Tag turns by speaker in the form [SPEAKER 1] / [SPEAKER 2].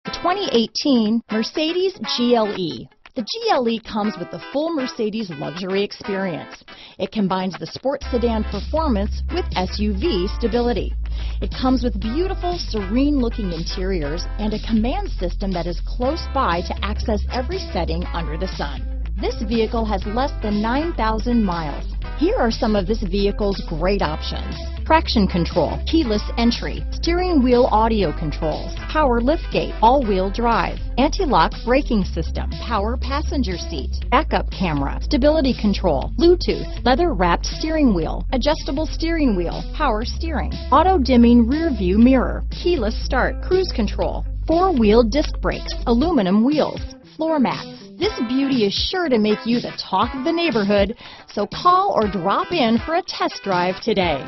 [SPEAKER 1] The 2018 Mercedes GLE. The GLE comes with the full Mercedes luxury experience. It combines the sports sedan performance with SUV stability. It comes with beautiful, serene-looking interiors and a command system that is close by to access every setting under the sun. This vehicle has less than 9,000 miles. Here are some of this vehicle's great options: traction control, keyless entry, steering wheel audio controls, power liftgate, all-wheel drive, anti-lock braking system, power passenger seat, backup camera, stability control, Bluetooth, leather-wrapped steering wheel, adjustable steering wheel, power steering, auto-dimming rear-view mirror, keyless start, cruise control, four-wheel disc brakes, aluminum wheels, floor mats. This beauty is sure to make you the talk of the neighborhood, so call or drop in for a test drive today.